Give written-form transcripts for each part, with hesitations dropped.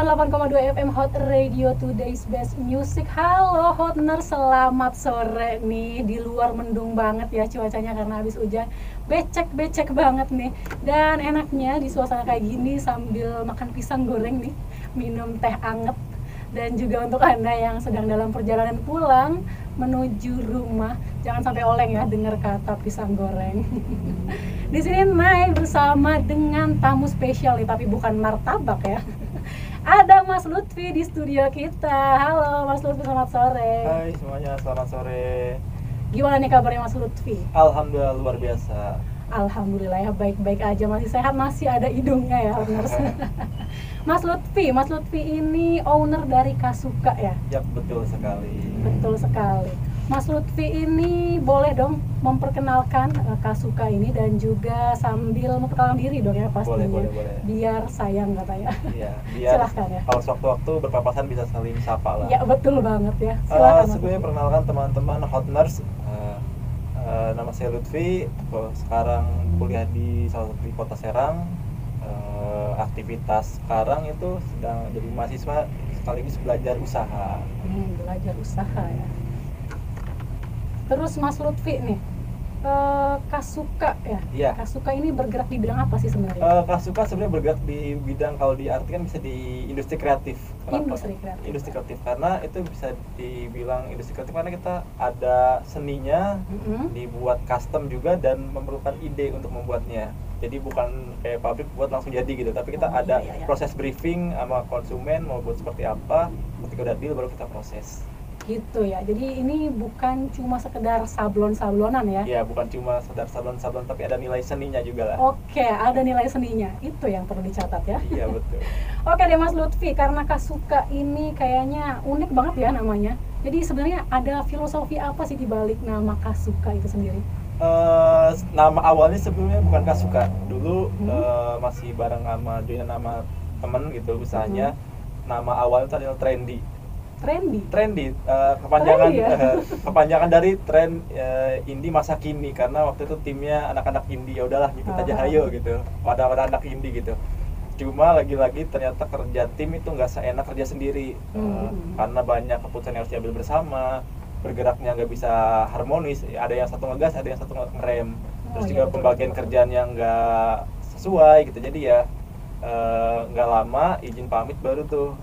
98,2 FM Hot Radio, Today's Best Music. Halo Hotner, selamat sore nih. Di luar mendung banget ya cuacanya karena habis hujan. Becek banget nih. Dan enaknya di suasana kayak gini sambil makan pisang goreng nih, minum teh anget. Dan juga untuk Anda yang sedang dalam perjalanan pulang menuju rumah, jangan sampai oleng ya dengar kata pisang goreng. Di sini Nay bersama dengan tamu spesial nih, tapi bukan martabak ya. Ada Mas Lutfi di studio kita. Halo Mas Lutfi, selamat sore. Hai semuanya, selamat sore. Gimana nih kabarnya Mas Lutfi? Alhamdulillah luar biasa. Alhamdulillah ya, baik-baik aja, masih sehat, masih ada hidungnya ya. Mas Lutfi ini owner dari Kasuka ya? Yap, betul sekali. Betul sekali. Mas Lutfi ini boleh dong memperkenalkan Kasuka ini dan juga sambil memperkenalkan diri dong ya pastinya. Boleh. Biar sayang katanya. Iya, biar Silahkan ya. kalau sewaktu-waktu berpapasan bisa saling sapa lah. Ya betul banget ya. Silakan. Sebelumnya perkenalkan teman-teman Hotners. Nama saya Lutfi. Sekarang kuliah di salah satu di Kota Serang. Aktivitas sekarang itu sedang jadi mahasiswa sekaligus belajar usaha. Belajar usaha ya. Terus Mas Lutfi nih, Kasuka ya? Iya. Kasuka ini bergerak di bidang apa sih sebenarnya? Kasuka sebenarnya bergerak di bidang, kalau diartikan bisa di industri kreatif. Kenapa? Industri kreatif karena itu bisa dibilang industri kreatif karena kita ada seninya, dibuat custom juga dan memerlukan ide untuk membuatnya. Jadi bukan kayak pabrik buat langsung jadi gitu, tapi kita ada proses briefing sama konsumen mau buat seperti apa, ketika udah deal baru kita proses. Gitu ya, jadi ini bukan cuma sekedar sablon-sablonan ya? Iya, bukan cuma sekedar sablon-sablon, tapi ada nilai seninya juga lah. Oke, ada nilai seninya, itu yang perlu dicatat ya? Iya, betul. Oke deh Mas Lutfi, karena Kasuka ini kayaknya unik banget ya namanya. Jadi sebenarnya ada filosofi apa sih dibalik nama Kasuka itu sendiri? Nama awalnya sebelumnya bukan Kasuka. Dulu masih bareng sama temen gitu usahanya. Nama awalnya itu adalah Trendy, kepanjangan dari tren indie masa kini, karena waktu itu timnya anak-anak indie, ya udahlah ngikut aja hayo gitu, pada anak indie gitu. Cuma lagi-lagi ternyata kerja tim itu nggak seenak kerja sendiri, karena banyak keputusan yang harus diambil bersama, bergeraknya nggak bisa harmonis, ada yang satu ngegas, ada yang satu ngerem, terus juga pembagian kerjaan yang nggak sesuai gitu. Jadi ya nggak lama izin pamit baru tuh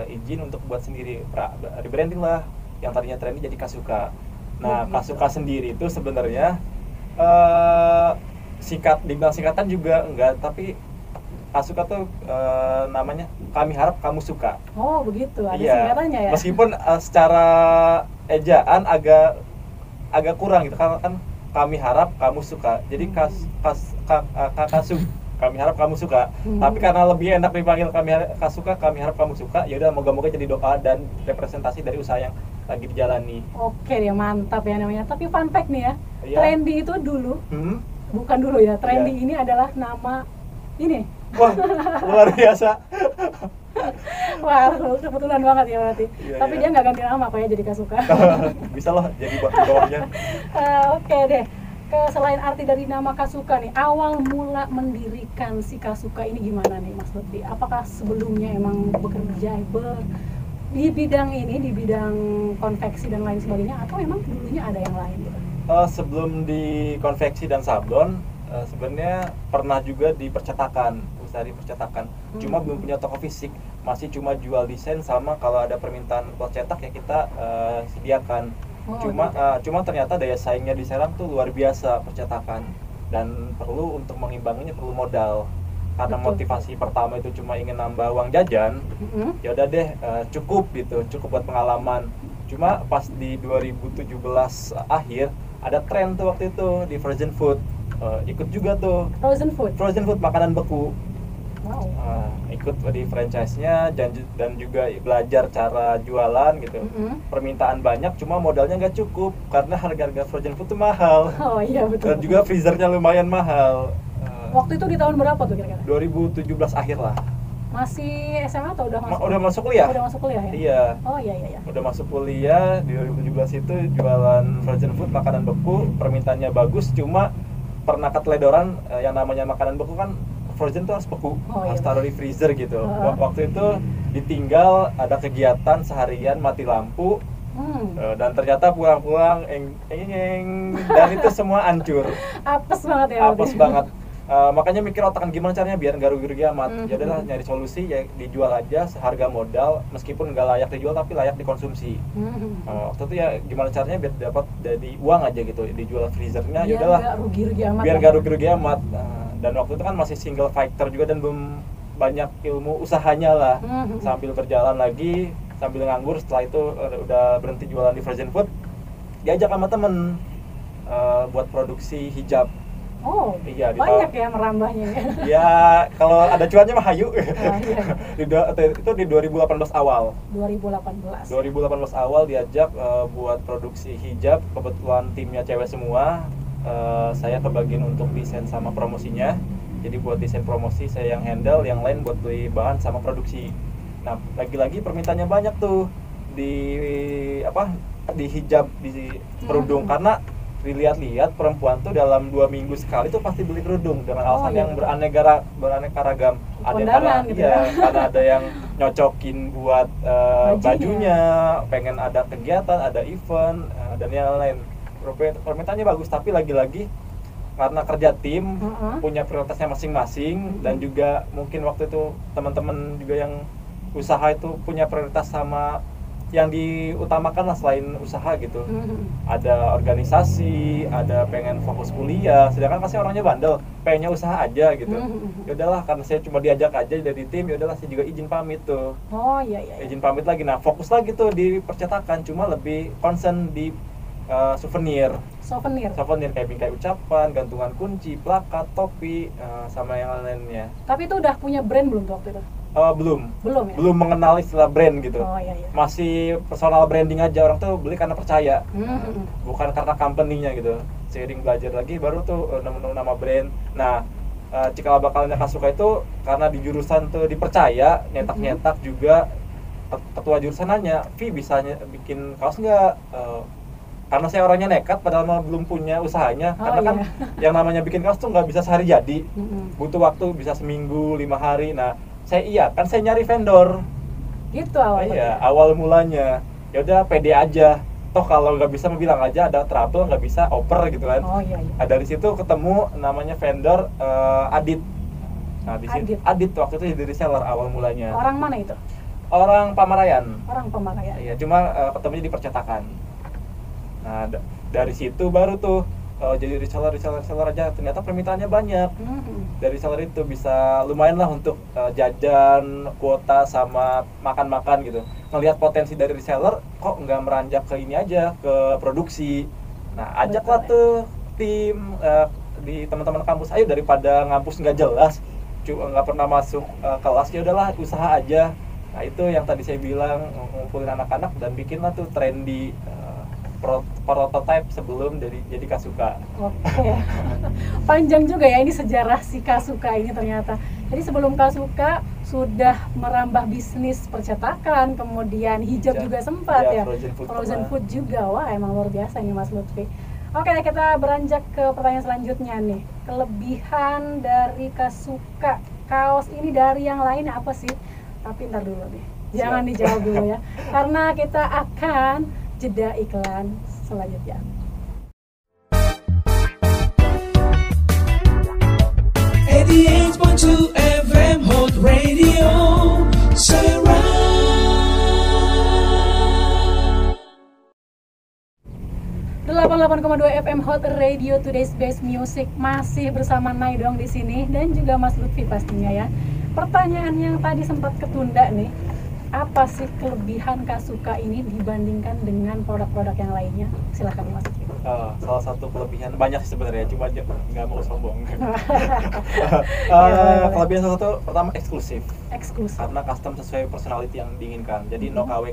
izin untuk buat sendiri, rebranding lah, yang tadinya Trendy jadi Kasuka. Nah, Kasuka sendiri itu sebenarnya dibilang singkatan juga enggak, tapi Kasuka tuh namanya kami harap kamu suka. Oh begitu, ada singkatannya ya? Meskipun secara ejaan agak kurang gitu, karena kan kami harap kamu suka, jadi kami harap kamu suka. Tapi karena lebih enak dipanggil kami harap kamu suka, ya udah moga-moga jadi doa dan representasi dari usaha yang lagi dijalani. Oke ya, mantap ya namanya. Tapi fun fact nih ya, Trendy itu dulu bukan dulu ya, Trendy ini adalah nama ini. Wah, luar biasa. Wah, kebetulan banget ya berarti. Tapi dia nggak ganti nama apa ya jadi Kasuka. Bisa lah jadi buat bawahnya. Oke deh. Selain arti dari nama Kasuka nih, awal mula mendirikan si Kasuka ini gimana nih Mas Lutfi? Apakah sebelumnya emang bekerja di bidang ini, di bidang konveksi dan lain sebagainya, atau memang dulunya ada yang lain gitu? Sebelum di konveksi dan sablon, sebenarnya pernah juga di percetakan, usaha di percetakan. Cuma belum punya toko fisik, masih cuma jual desain sama kalau ada permintaan buat cetak ya kita sediakan. Cuma ternyata daya saingnya di Serang tuh luar biasa percetakan, dan untuk mengimbanginya perlu modal. Karena motivasi pertama itu cuma ingin nambah uang jajan, ya udah deh cukup buat pengalaman. Cuma pas di 2017 akhir ada tren tuh waktu itu di frozen food, ikut juga tuh. Frozen food makanan beku. Wow. Ikut di franchise-nya dan juga belajar cara jualan gitu. Permintaan banyak, cuma modalnya nggak cukup karena harga frozen food itu mahal. Oh iya betul. Dan juga freezernya lumayan mahal. Waktu itu di tahun berapa tuh kira-kira? 2017 akhir lah. Masih SMA atau udah masuk? Udah masuk kuliah. Udah masuk kuliah ya? Iya. Oh iya. Udah masuk kuliah di 2017 itu jualan frozen food makanan beku, permintaannya bagus, cuma pernah keteledoran yang namanya makanan beku kan frozen tuh harus beku, Oh, harus iya. taruh di freezer gitu. Heeh. Waktu itu ditinggal ada kegiatan seharian mati lampu, dan ternyata pulang-pulang dan itu semua hancur, Apes banget ya apes berarti. banget. Makanya mikir otakan gimana caranya biar nggak rugi-rugi amat. Ya udahlah, Mhm. nyari solusi, ya dijual aja seharga modal, meskipun nggak layak dijual tapi layak dikonsumsi. Waktu itu ya gimana caranya biar dapat dari uang aja gitu, dijual freezernya. Ya Biar udahlah, nggak rugi-rugi amat. biar lah. nggak rugi-rugi amat. Dan waktu itu kan masih single fighter juga dan belum banyak ilmu usahanya lah. Sambil berjalan lagi, sambil nganggur, setelah itu udah berhenti jualan di frozen food, diajak sama temen buat produksi hijab. Oh, Iya, banyak ya merambahnya ya. Ya kalau ada cuannya mah hayu. Iya. Itu di 2018 awal. 2018. 2018 awal diajak buat produksi hijab. Kebetulan timnya cewek semua. Saya kebagian untuk desain sama promosinya. Jadi buat desain promosi saya yang handle, yang lain buat beli bahan sama produksi. Nah, lagi-lagi permintaannya banyak tuh di hijab, di kerudung, karena dilihat-lihat perempuan tuh dalam 2 minggu sekali tuh pasti beli kerudung dengan alasan iya. yang beraneka ragam. Ada yang Kondangan gitu ya. karena ada yang nyocokin buat bajunya, pengen ada kegiatan, ada event, dan yang lain. Permintaannya bagus, tapi lagi-lagi karena kerja tim, punya prioritasnya masing-masing, dan juga mungkin waktu itu teman-teman juga yang usaha itu punya prioritas sama yang diutamakan lah selain usaha gitu. Ada organisasi, ada pengen fokus kuliah, sedangkan pasti orangnya bandel, pengennya usaha aja gitu. Ya udahlah, karena saya cuma diajak aja dari tim, ya udahlah saya juga izin pamit tuh. Oh iya. Izin pamit lagi. Nah, fokus lagi tuh di percetakan, cuma lebih concern di souvenir kayak bingkai ucapan, gantungan kunci, plakat, topi, sama yang lainnya. Tapi itu udah punya brand belum tuh waktu itu? Belum ya? Belum mengenal istilah brand gitu. Oh iya. Masih personal branding aja, orang tuh beli karena percaya, bukan karena company-nya gitu. Seiring belajar lagi baru tuh nemu nama brand. Nah, cikal bakalnya Kasuka itu karena di jurusan tuh dipercaya, nyetak juga. Ketua jurusan nanya, "Vi, bisa bikin kaos nggak?" Karena saya orangnya nekat, padahal belum punya usahanya. Karena kan yang namanya bikin kaos tuh nggak bisa sehari jadi, butuh waktu bisa seminggu, 5 hari. Nah, saya nyari vendor gitu awalnya. Iya, awal mulanya ya udah pede aja, toh kalau nggak bisa mau bilang aja ada trouble, nggak bisa oper gitu kan. Nah, dari situ ketemu namanya vendor Adit. Nah, di situ Adit waktu itu jadi reseller awal mulanya. Orang mana itu? Orang Pamarayan. Iya, cuma ketemunya di percetakan. Nah, dari situ baru tuh jadi reseller aja, ternyata permintaannya banyak. Dari reseller itu bisa lumayan lah untuk jajan, kuota, sama makan-makan gitu. Ngelihat potensi dari reseller, kok nggak meranjak ke ini aja, ke produksi. Nah, ajaklah tuh tim di teman-teman kampus, ayo daripada ngampus nggak jelas, nggak pernah masuk kelas, ya udahlah usaha aja. Nah, itu yang tadi saya bilang, ngumpulin anak-anak dan bikinlah tuh trendy prototype sebelum jadi Kasuka. Oke. Panjang juga ya ini sejarah si Kasuka ini ternyata. Jadi sebelum Kasuka sudah merambah bisnis percetakan, kemudian hijab juga sempat ya. Frozen food juga. Wah, emang luar biasa nih Mas Lutfi. Oke, kita beranjak ke pertanyaan selanjutnya nih. Kelebihan dari Kasuka kaos ini dari yang lain apa sih? Tapi ntar dulu nih. Jangan dijawab dulu ya. Karena kita akan jeda iklan selanjutnya. FM Hot Radio Serang 88,2 FM Hot Radio, Today's Best Music. Masih bersama Nay dong di sini dan juga Mas Lutfi pastinya ya. Pertanyaan yang tadi sempat ketunda nih, apa sih kelebihan Kasuka ini dibandingkan dengan produk-produk yang lainnya? Silahkan Mas. Salah satu kelebihan, banyak sebenarnya, cuma nggak mau sombong. Kelebihan salah satu, pertama eksklusif. Karena custom sesuai personality yang diinginkan. Jadi no KW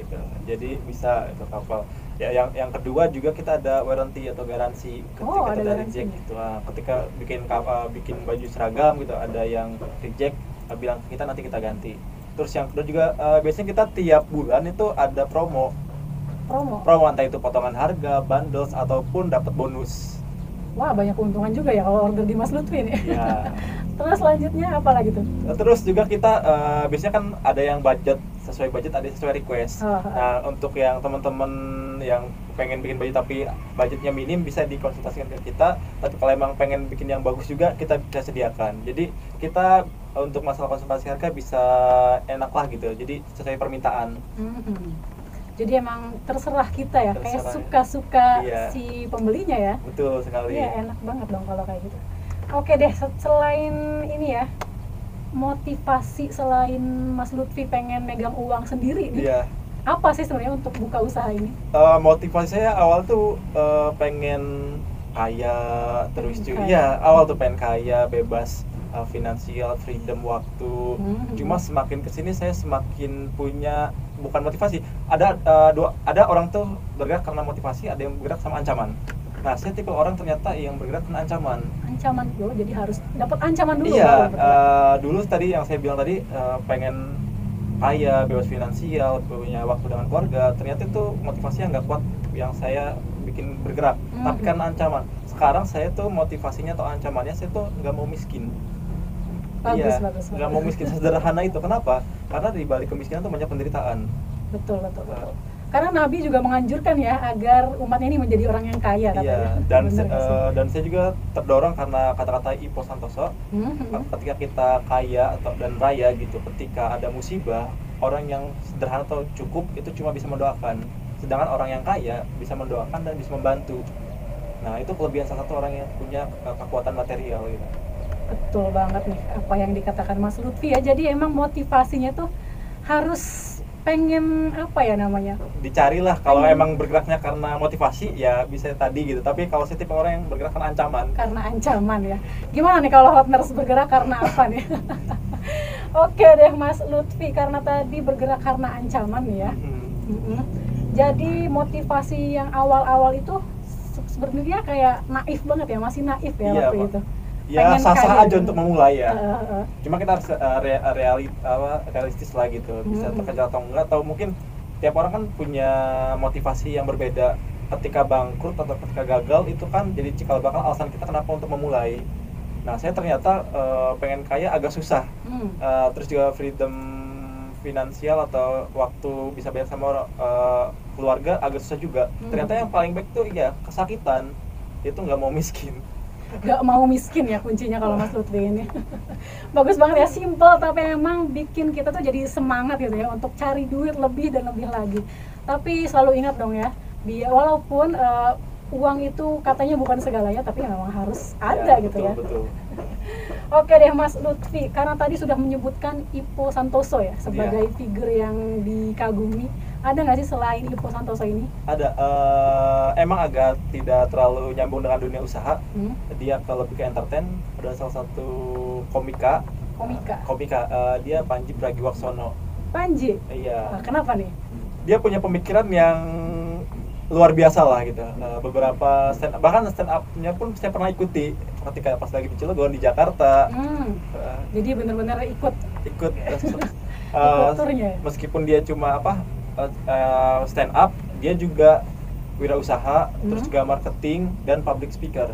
gitu. Jadi bisa itu kapal. Ya, yang kedua juga kita ada warranty atau garansi ketika kita reject gitu. Nah, ketika bikin baju seragam gitu, ada yang reject, bilang ke kita, nanti kita ganti. Terus yang kedua juga biasanya kita tiap bulan itu ada promo entah itu potongan harga, bundles, ataupun dapat bonus. Wah, banyak keuntungan juga ya kalau order di Mas Lutfi nih. Ya. Terus selanjutnya apa lagi tuh? Terus juga kita biasanya kan ada yang budget sesuai budget, ada yang sesuai request. Oh. Nah, untuk yang teman-teman yang pengen bikin baju tapi budgetnya minim bisa dikonsultasikan ke kita. Tapi kalau emang pengen bikin yang bagus juga kita bisa sediakan. Jadi kita untuk masalah konsultasi harga bisa enak lah gitu. Jadi sesuai permintaan. Jadi emang terserah kita ya, kayak Terserah. suka-suka Iya. si pembelinya ya. Betul sekali. Iya, enak banget dong kalau kayak gitu. Oke deh, selain ini ya, motivasi selain Mas Lutfi pengen megang uang sendiri nih, Iya. apa sih sebenarnya untuk buka usaha ini? Motivasi saya awal tuh pengen kaya terus Pengen juga. kaya. Iya, awal tuh pengen kaya, bebas finansial, freedom waktu. Cuma semakin kesini saya semakin punya bukan motivasi. Ada orang tuh bergerak karena motivasi, ada yang bergerak sama ancaman. Nah, saya tipe orang ternyata yang bergerak karena ancaman. Ancaman dulu, jadi harus dapat ancaman dulu. Iya, baru bergerak. dulu tadi yang saya bilang tadi pengen kaya, bebas finansial, punya waktu dengan keluarga. Ternyata itu motivasi yang nggak kuat yang saya bikin bergerak. Tapi karena ancaman. Sekarang saya tuh motivasinya atau ancamannya saya tuh nggak mau miskin. Bagus, Iya, bagus. nggak mau miskin, sederhana itu. Kenapa? Karena di balik kemiskinan tuh banyak penderitaan. Betul. Karena Nabi juga menganjurkan ya agar umatnya ini menjadi orang yang kaya katanya. Iya, dan Bener nggak sih? dan saya juga terdorong karena kata-kata Ipo Santoso. Ketika kita kaya dan raya gitu, ketika ada musibah, orang yang sederhana atau cukup itu cuma bisa mendoakan, sedangkan orang yang kaya bisa mendoakan dan bisa membantu. Nah, itu kelebihan salah satu orang yang punya kekuatan material gitu. Betul banget nih apa yang dikatakan Mas Lutfi ya. Jadi emang motivasinya tuh harus pengen apa ya namanya? Dicarilah kalau Pengen. emang bergeraknya karena motivasi ya bisa tadi gitu. Tapi kalau saya tipe orang yang bergerak karena ancaman. Karena ancaman ya. Gimana nih kalau Hotners bergerak karena apa nih? Oke deh Mas Lutfi, karena tadi bergerak karena ancaman nih ya. Jadi motivasi yang awal-awal itu sebenarnya kayak naif banget ya, masih naif ya Iya, waktu Pak. itu. Ya Pengen sah-sah kaya aja gitu. untuk memulai ya. Heeh. Cuma kita harus realistis lah gitu, bisa terkejar atau enggak, atau mungkin tiap orang kan punya motivasi yang berbeda. Ketika bangkrut atau ketika gagal itu kan jadi cikal bakal alasan kita kenapa untuk memulai. Nah, saya ternyata pengen kaya agak susah. Terus juga freedom finansial atau waktu bisa bayar sama keluarga agak susah juga. Ternyata yang paling baik tuh ya kesakitan, itu nggak mau miskin. Gak mau miskin ya kuncinya kalau Mas Lutfi ini. Bagus banget ya, simple tapi emang bikin kita tuh jadi semangat gitu ya untuk cari duit lebih dan lebih lagi. Tapi selalu ingat dong ya, walaupun uang itu katanya bukan segalanya, tapi memang harus ada gitu ya. Betul. Oke deh Mas Lutfi, karena tadi sudah menyebutkan Ipo Santoso ya sebagai figur yang dikagumi. Ada nggak sih selain Ipo Santoso ini? Ada, emang agak tidak terlalu nyambung dengan dunia usaha. Dia kalau lebih ke entertain, ada salah satu komika. Dia Panji Pragiwaksono. Panji? Iya. Nah, kenapa nih? Dia punya pemikiran yang luar biasa lah gitu. Beberapa bahkan stand up-nya pun saya pernah ikuti ketika pas lagi di Cilegon, di Jakarta. Jadi benar-benar ikut turnya. Meskipun dia cuma stand up, dia juga wirausaha, terus juga marketing dan public speaker.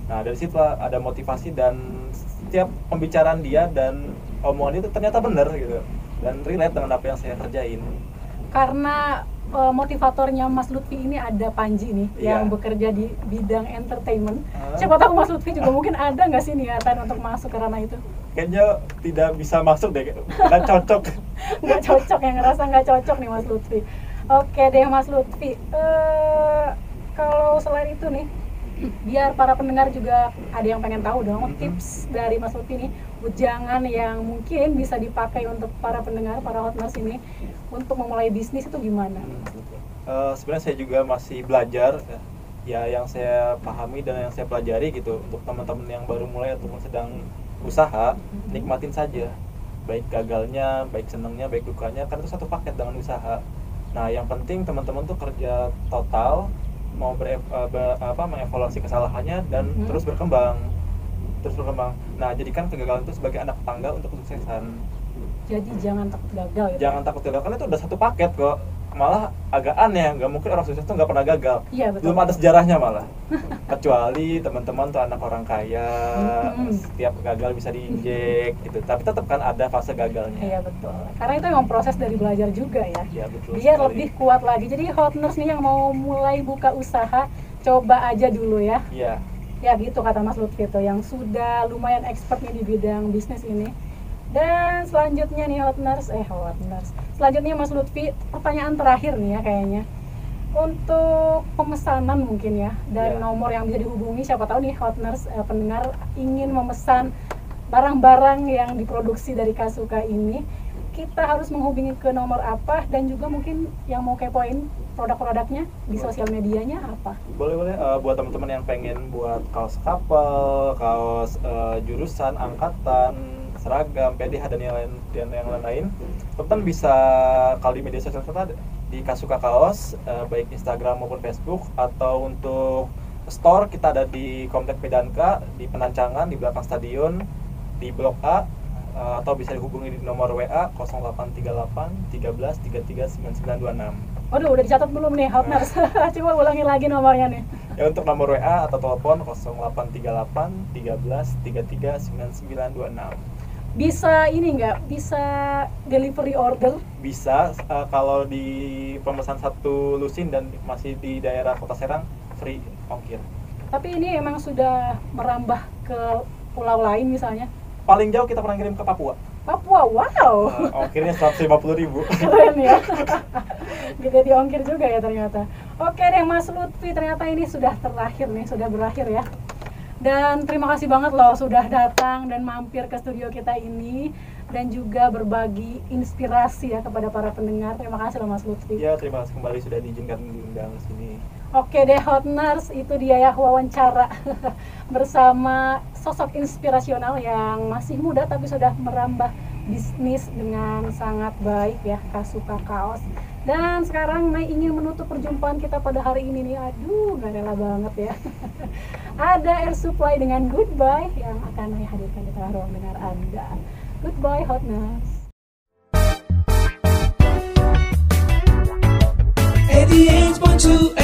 Nah, dari situ ada motivasi dan setiap pembicaraan dia dan omongan itu ternyata benar gitu dan relate dengan apa yang saya kerjain. Karena motivatornya Mas Lutfi ini ada Panji nih yang bekerja di bidang entertainment. Siapa tahu Mas Lutfi juga mungkin ada nggak sih niatan untuk masuk ke ranah itu? Kayaknya tidak bisa masuk deh, nggak cocok. Nggak cocok, yang ngerasa nggak cocok nih Mas Lutfi. Oke deh Mas Lutfi, kalau selain itu nih, biar para pendengar juga ada yang pengen tahu dong tips dari Mas Lutfi nih, ujangan yang mungkin bisa dipakai untuk para pendengar, para Hotners ini untuk memulai bisnis itu gimana? Sebenarnya saya juga masih belajar ya, yang saya pahami dan yang saya pelajari gitu. Untuk teman-teman yang baru mulai ataupun sedang usaha, nikmatin saja, baik gagalnya, baik senangnya, baik dukanya, karena itu satu paket dengan usaha. Nah, yang penting teman-teman tuh kerja total, mau mengevaluasi kesalahannya dan terus berkembang. Nah, jadikan kegagalan itu sebagai anak tangga untuk kesuksesan. Jadi jangan takut gagal gitu. Jangan takut gagal, karena itu udah satu paket kok. malah agak aneh, nggak mungkin orang sukses tuh nggak pernah gagal. Iya, betul. Belum ada sejarahnya malah. Kecuali teman-teman tuh anak orang kaya, setiap gagal bisa diinjek gitu. Tapi tetap kan ada fase gagalnya. Iya betul. Karena itu emang proses dari belajar juga ya. Iya betul. Biar sekali. lebih kuat lagi. Jadi hot nurse nih yang mau mulai buka usaha, coba aja dulu ya. Iya. Ya gitu kata Mas Lutfi tuh, yang sudah lumayan expert nih di bidang bisnis ini. Dan selanjutnya nih hot nurse. Selanjutnya Mas Lutfi, pertanyaan terakhir nih ya kayaknya. Untuk pemesanan mungkin ya, dan Ya. nomor yang bisa dihubungi, siapa tahu nih hot nurse pendengar ingin memesan barang-barang yang diproduksi dari Kasuka ini, kita harus menghubungi ke nomor apa, dan juga mungkin yang mau kepoin produk-produknya di sosial medianya apa? Boleh buat teman-teman yang pengen buat kaos kapal, kaos jurusan, angkatan, seragam, PDH dan yang lain-lain, teman-teman bisa kalau di media sosial kita di Kasuka Kaos, baik Instagram maupun Facebook, atau untuk store kita ada di Komplek Medanka di Penancangan di belakang stadion di Blok A, atau bisa dihubungi di nomor WA 0838 13 33 9926. Waduh, udah dicatat belum nih hot nurse? Coba ulangi lagi nomornya nih. Ya, untuk nomor WA atau telepon 0838 13 33 9926. Bisa ini nggak? Bisa delivery order? Bisa, kalau di pemesan satu lusin dan masih di daerah Kota Serang free ongkir. Tapi ini emang sudah merambah ke pulau lain misalnya? Paling jauh kita pernah kirim ke Papua. Papua, wow. Ongkirnya 150.000. Keren ya. Gede di ongkir juga ya ternyata. Oke deh Mas Lutfi, ternyata ini sudah terakhir nih, sudah berakhir ya. Dan terima kasih banget loh sudah datang dan mampir ke studio kita ini, dan juga berbagi inspirasi ya kepada para pendengar. Terima kasih loh Mas Lutfi. Ya, terima kasih kembali sudah diizinkan diundang sini. Oke deh hot nurse, itu dia ya wawancara bersama sosok inspirasional yang masih muda tapi sudah merambah bisnis dengan sangat baik ya, Kasuka Kaos. Dan sekarang Mai ingin menutup perjumpaan kita pada hari ini nih. Aduh, gak rela banget ya. Ada Air Supply dengan Goodbye yang akan Mai hadirkan di tengah ruang dengar Anda. Goodbye hot nurse. 88.2